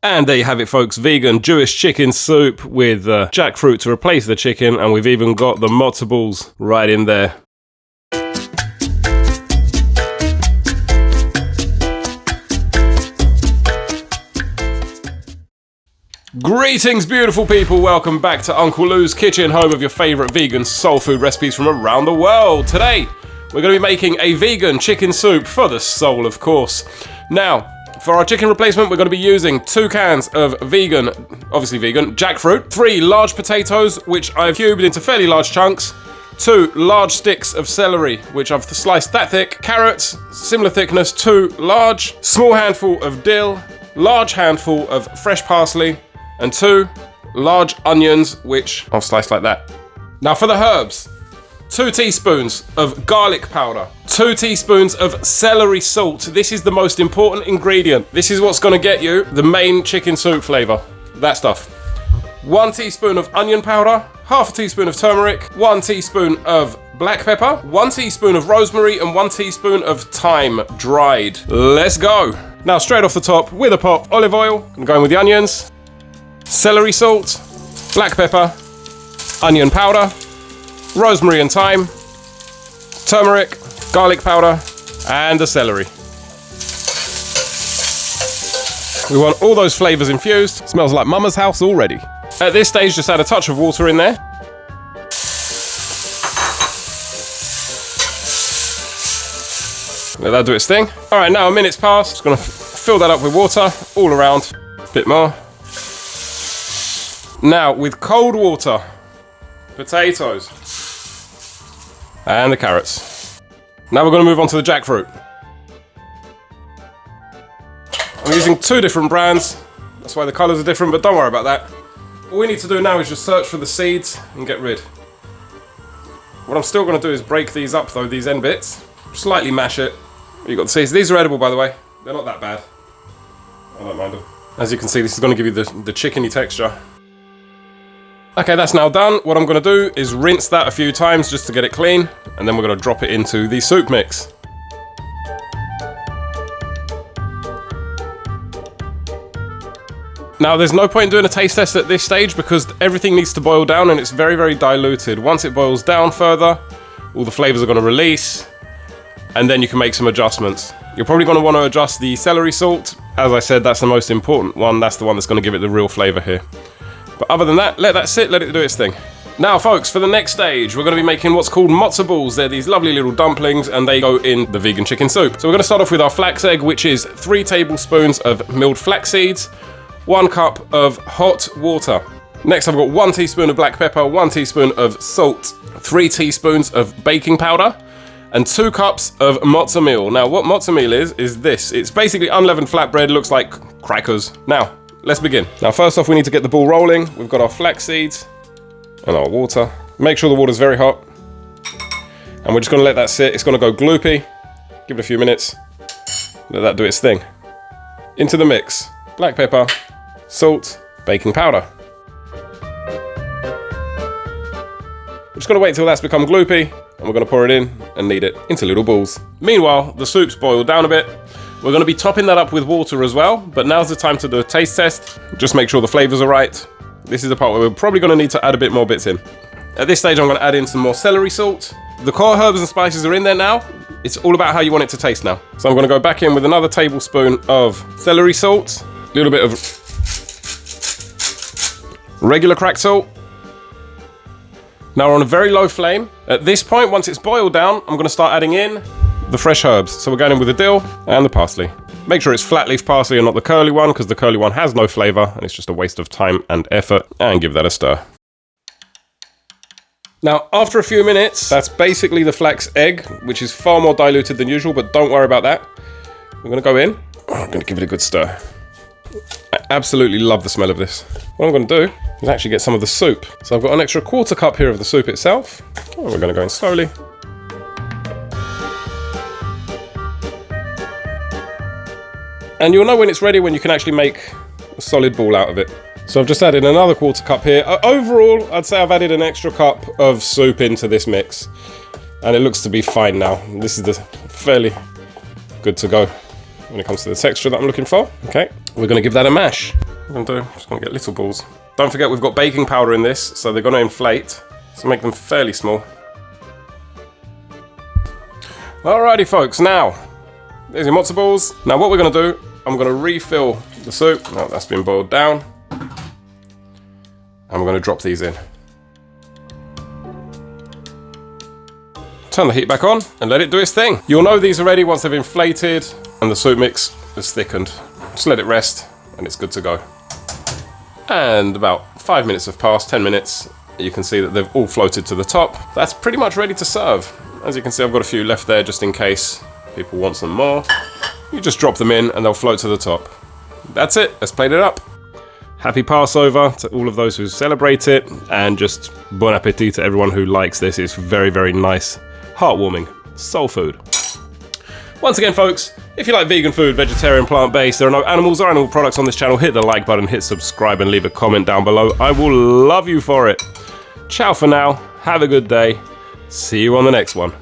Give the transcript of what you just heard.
And there you have it, folks, vegan Jewish chicken soup with jackfruit to replace the chicken, and we've even got the matzo balls right in there. Greetings, beautiful people. Welcome back to Uncle Lou's Kitchen, home of your favourite vegan soul food recipes from around the world. Today, we're going to be making a vegan chicken soup for the soul, of course. Now, for our chicken replacement, we're going to be using 2 cans of vegan, obviously vegan, jackfruit, 3 large potatoes, which I've cubed into fairly large chunks, 2 large sticks of celery, which I've sliced that thick, carrots, similar thickness, 2 large, small handful of dill, large handful of fresh parsley, and 2 large onions, which I'll slice like that. Now for the herbs, 2 teaspoons of garlic powder, 2 teaspoons of celery salt. This is the most important ingredient. This is what's gonna get you the main chicken soup flavor, that stuff. 1 teaspoon of onion powder, half a teaspoon of turmeric, 1 teaspoon of black pepper, 1 teaspoon of rosemary, and 1 teaspoon of thyme dried. Let's go. Now straight off the top, with a pot, olive oil. I'm going with the onions, celery salt, black pepper, onion powder, rosemary and thyme, turmeric, garlic powder, and the celery. We want all those flavors infused. Smells like mama's house already. At this stage, just add a touch of water in there. Let that do its thing. All right, now a minute's passed. Just gonna fill that up with water all around. A bit more. Now, with cold water, potatoes, and the carrots. Now we're going to move on to the jackfruit. I'm using 2 different brands, that's why the colours are different, but don't worry about that. All we need to do now is just search for the seeds and get rid. What I'm still going to do is break these up though, these end bits. Slightly mash it. You've got the seeds. These are edible, by the way. They're not that bad. I don't mind them. As you can see, this is going to give you the chickeny texture. Okay, that's now done. What I'm going to do is rinse that a few times just to get it clean, and then we're going to drop it into the soup mix. Now, there's no point in doing a taste test at this stage because everything needs to boil down and it's very, very diluted. Once it boils down further, all the flavors are going to release, and then you can make some adjustments. You're probably going to want to adjust the celery salt. As I said, that's the most important one. That's the one that's going to give it the real flavor here. But other than that, let that sit, let it do its thing. Now, folks, for the next stage, we're going to be making what's called matzo balls. They're these lovely little dumplings, and they go in the vegan chicken soup. So we're going to start off with our flax egg, which is 3 tablespoons of milled flax seeds, 1 cup of hot water. Next, I've got 1 teaspoon of black pepper, 1 teaspoon of salt, 3 teaspoons of baking powder, and 2 cups of matzo meal. Now, what matzo meal is this. It's basically unleavened flatbread, looks like crackers. Now, let's begin. Now, first off, we need to get the ball rolling. We've got our flax seeds and our water. Make sure the water's very hot. And we're just gonna let that sit. It's gonna go gloopy. Give it a few minutes. Let that do its thing. Into the mix. Black pepper, salt, baking powder. We're just gonna wait until that's become gloopy, and we're gonna pour it in and knead it into little balls. Meanwhile, the soup's boiled down a bit. We're going to be topping that up with water as well, but now's the time to do a taste test. Just make sure the flavors are right. This is the part where we're probably going to need to add a bit more bits in. At this stage, I'm going to add in some more celery salt. The core herbs and spices are in there now. It's all about how you want it to taste now. So I'm going to go back in with another tablespoon of celery salt, a little bit of regular cracked salt. Now we're on a very low flame. At this point, once it's boiled down, I'm going to start adding in the fresh herbs. So we're going in with the dill and the parsley. Make sure it's flat leaf parsley and not the curly one, because the curly one has no flavor and it's just a waste of time and effort. And give that a stir. Now, after a few minutes, that's basically the flax egg, which is far more diluted than usual, but don't worry about that. We're gonna go in. I'm gonna give it a good stir. I absolutely love the smell of this. What I'm gonna do is actually get some of the soup. So I've got an extra 1/4 cup here of the soup itself. And we're gonna go in slowly. And you'll know when it's ready when you can actually make a solid ball out of it. So I've just added another 1/4 cup here. Overall, I'd say I've added an extra cup of soup into this mix. And it looks to be fine now. This is fairly good to go. when it comes to the texture that I'm looking for. Okay, we're going to give that a mash. What I'm going to do, just going to get little balls. Don't forget we've got baking powder in this, so they're going to inflate. So make them fairly small. Alrighty folks, now, there's your matzo balls. Now what we're going to do, I'm going to refill the soup. Now that's been boiled down. And we're going to drop these in. Turn the heat back on and let it do its thing. You'll know these already once they've inflated and the soup mix is thickened. Just let it rest and it's good to go. And about 5 minutes have passed, 10 minutes. You can see that they've all floated to the top. That's pretty much ready to serve. As you can see, I've got a few left there just in case people want some more. You just drop them in and they'll float to the top. That's it, let's plate it up. Happy Passover to all of those who celebrate it, and just bon appetit to everyone who likes this. It's very, very nice, heartwarming, soul food. Once again, folks, if you like vegan food, vegetarian, plant-based, there are no animals or animal products on this channel, hit the like button, hit subscribe, and leave a comment down below. I will love you for it. Ciao for now, have a good day, see you on the next one.